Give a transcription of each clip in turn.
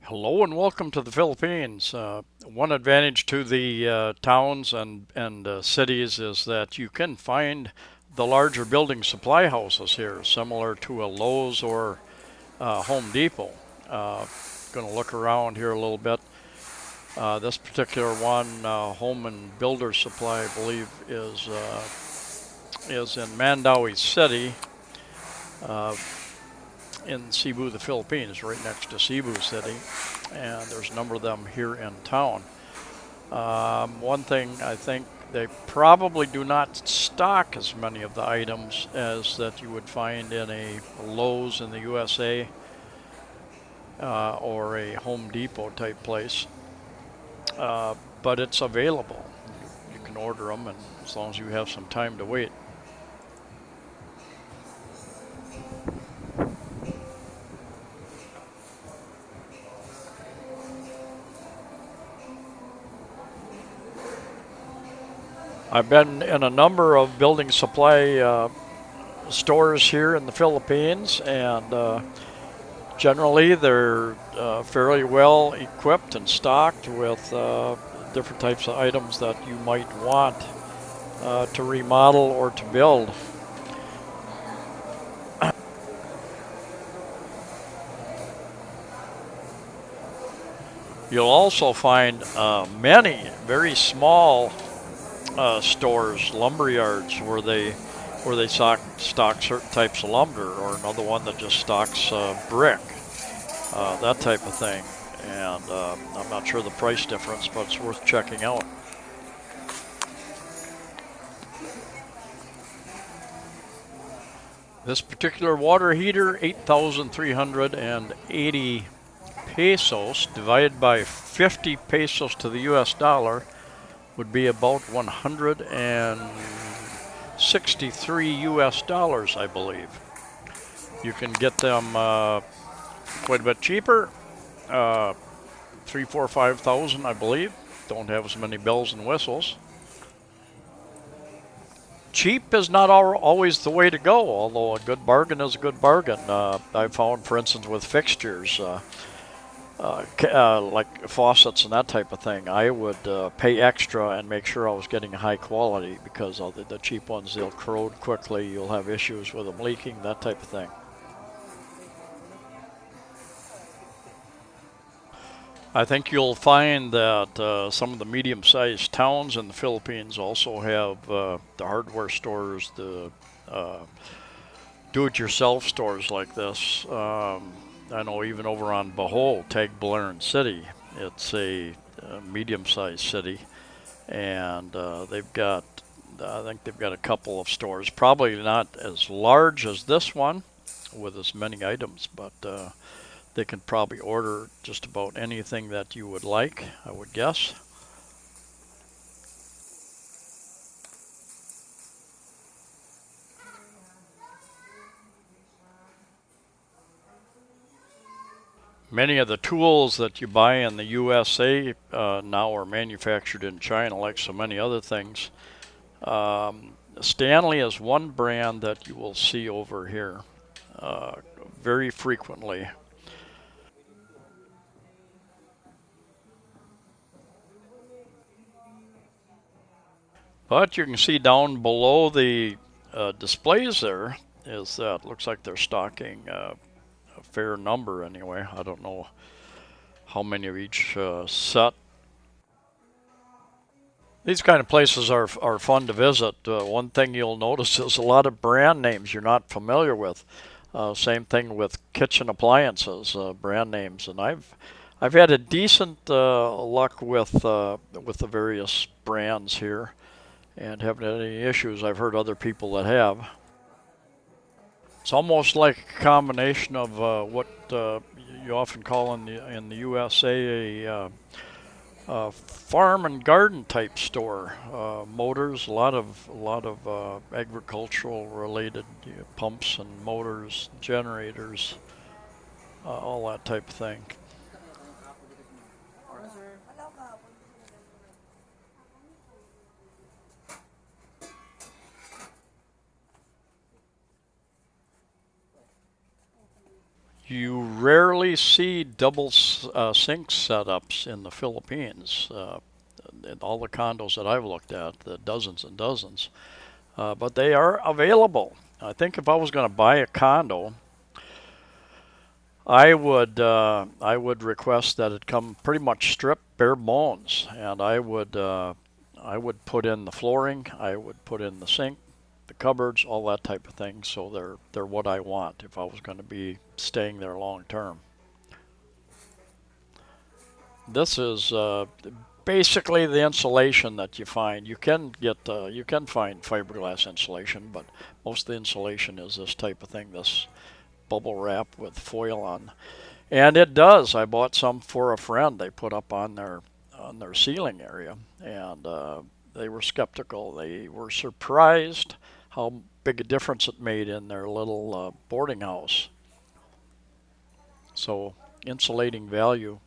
Hello and welcome to the Philippines. One advantage to the towns and cities is that you can find the larger building supply houses here, similar to a Lowe's or Home Depot. Going to look around here a little bit. This particular one, Home and Builder Supply, I believe, is in Mandaue City, uh, in Cebu, the Philippines, right next to Cebu City, and there's a number of them here in town. One thing I think they probably do not stock as many of the items as that you would find in a Lowe's in the USA or a Home Depot type place, but it's available. You can order them, and as long as you have some time to wait. I've been in a number of building supply stores here in the Philippines, and generally they're fairly well equipped and stocked with different types of items that you might want to remodel or to build. You'll also find many very small stores, lumber yards, where they stock certain types of lumber, or another one that just stocks brick, that type of thing. And I'm not sure the price difference, but it's worth checking out. This particular water heater, 8,380 pesos divided by 50 pesos to the US dollar would be about 163 US dollars, I believe. You can get them quite a bit cheaper, uh, 3, 4, 5,000, I believe. Don't have as many bells and whistles. Cheap is not always the way to go, although a good bargain is a good bargain. I found, for instance, with fixtures, like faucets and that type of thing, I would pay extra and make sure I was getting high quality, because the cheap ones, they'll corrode quickly, you'll have issues with them leaking, that type of thing. I think you'll find that some of the medium-sized towns in the Philippines also have the hardware stores, the uh, do-it-yourself stores like this. I know even over on Tagbilaran City, it's a medium-sized city, and I think they've got a couple of stores, probably not as large as this one with as many items, but they can probably order just about anything that you would like, I would guess. Many of the tools that you buy in the USA now are manufactured in China, like so many other things. Stanley is one brand that you will see over here uh, very frequently. But you can see down below the displays there is that looks like they're stocking a fair number anyway. I don't know how many of each set. These kind of places are fun to visit. One thing you'll notice is a lot of brand names you're not familiar with. Same thing with kitchen appliances, brand names, and I've had a decent luck with the various brands here, and haven't had any issues. I've heard other people that have. It's almost like a combination of what you often call in the USA farm and garden type store. Motors, a lot of agricultural related pumps and motors, generators, all that type of thing. You rarely see double sink setups in the Philippines. In all the condos that I've looked at, the dozens and dozens, but they are available. I think if I was going to buy a condo, I would request that it come pretty much stripped bare bones, and I would put in the flooring, I would put in the sink, the cupboards, all that type of thing. So they're what I want if I was going to be staying there long term. This is basically the insulation that you find. You can find fiberglass insulation, but most of the insulation is this type of thing, this bubble wrap with foil on. And it does. I bought some for a friend. They put up on their ceiling area, and they were skeptical. They were surprised how big a difference it made in their little boarding house. So insulating value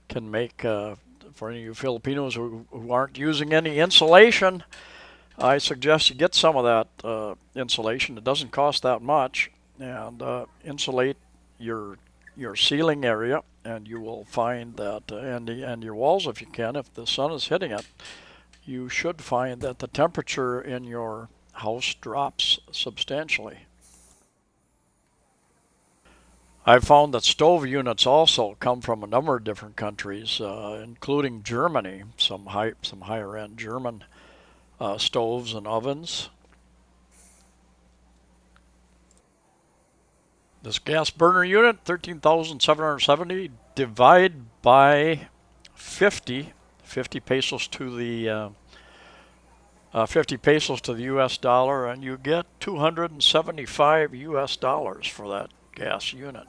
can make for any of you Filipinos who aren't using any insulation. I suggest you get some of that insulation. It doesn't cost that much, and insulate your ceiling area, and you will find that, and your walls if you can, if the sun is hitting it, you should find that the temperature in your house drops substantially. I've found that stove units also come from a number of different countries, including Germany, some higher end German stoves and ovens. This gas burner unit, 13,770, divide by 50, 50 pesos to the 50 pesos to the US dollar, and you get 275 US dollars for that gas unit.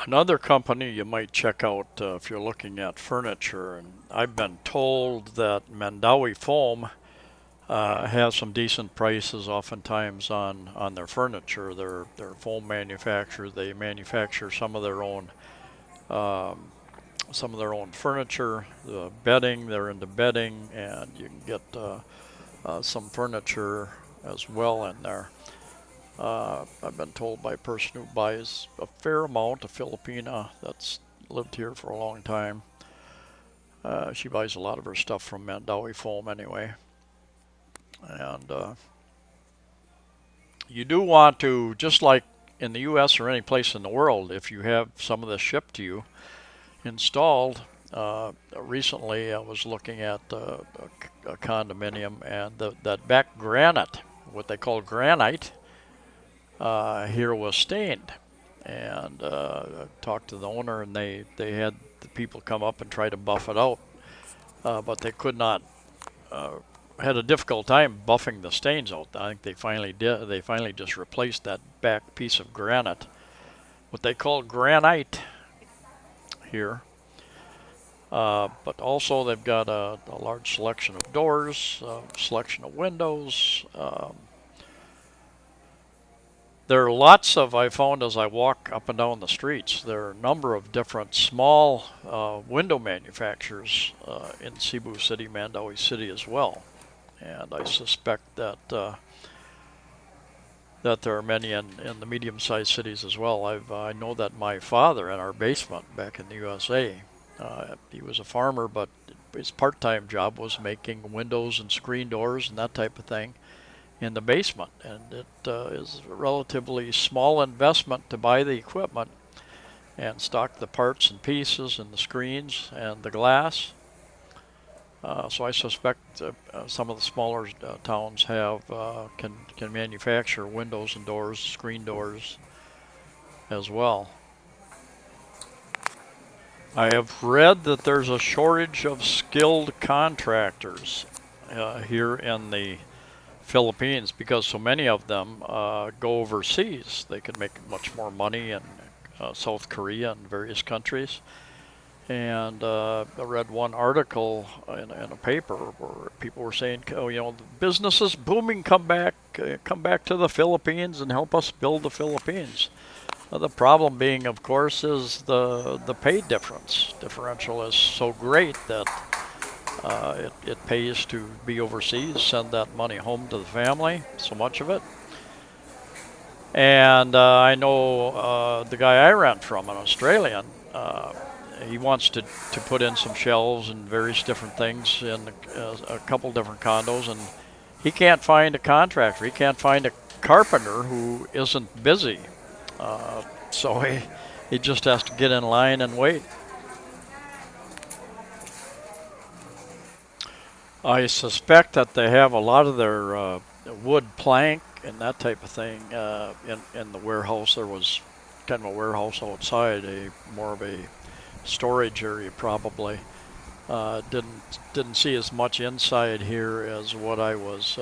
Another company you might check out if you're looking at furniture, and I've been told that Mandaue Foam has some decent prices oftentimes on their furniture. They're foam manufacturer. They manufacture um, some of their own furniture, the bedding. They're into bedding, and you can get some furniture as well in there. I've been told by a person who buys a fair amount, a Filipina that's lived here for a long time. She buys a lot of her stuff from Mandaue Foam anyway. And you do want to, just like in the U.S. or any place in the world, if you have some of this shipped to you installed, recently I was looking at a condominium, and that back granite, what they call granite, here was stained. And I talked to the owner, and they had the people come up and try to buff it out, but they could not. Had a difficult time buffing the stains out. I think they finally did. They finally just replaced that back piece of granite, what they call granite here. But also they've got a large selection of doors, selection of windows. There are lots of, I found as I walk up and down the streets, there are a number of different small window manufacturers in Cebu City, Mandaue City as well. And I suspect that that there are many in the medium-sized cities as well. I know that my father, in our basement back in the USA, he was a farmer, but his part-time job was making windows and screen doors and that type of thing in the basement. And it is a relatively small investment to buy the equipment and stock the parts and pieces and the screens and the glass. So I suspect some of the smaller towns have can manufacture windows and doors, screen doors as well. I have read that there's a shortage of skilled contractors here in the Philippines because so many of them go overseas. They can make much more money in South Korea and various countries. And I read one article in a paper where people were saying, oh, the business is booming, come back to the Philippines and help us build the Philippines. The problem being, of course, is the pay differential is so great that it pays to be overseas, send that money home to the family, so much of it. And I know the guy I rent from, an Australian, he wants to put in some shelves and various different things in a couple different condos, and he can't find a contractor. He can't find a carpenter who isn't busy. So he just has to get in line and wait. I suspect that they have a lot of their wood plank and that type of thing in the warehouse. There was kind of a warehouse outside, a more of a storage area probably. Didn't see as much inside here as what I was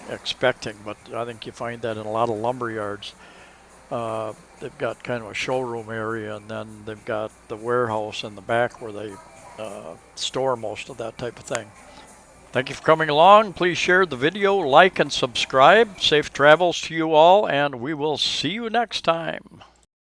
expecting, but I think you find that in a lot of lumber yards. They've got kind of a showroom area, and then they've got the warehouse in the back where they store most of that type of thing. Thank you for coming along. Please share the video, like, and subscribe. Safe travels to you all, and we will see you next time.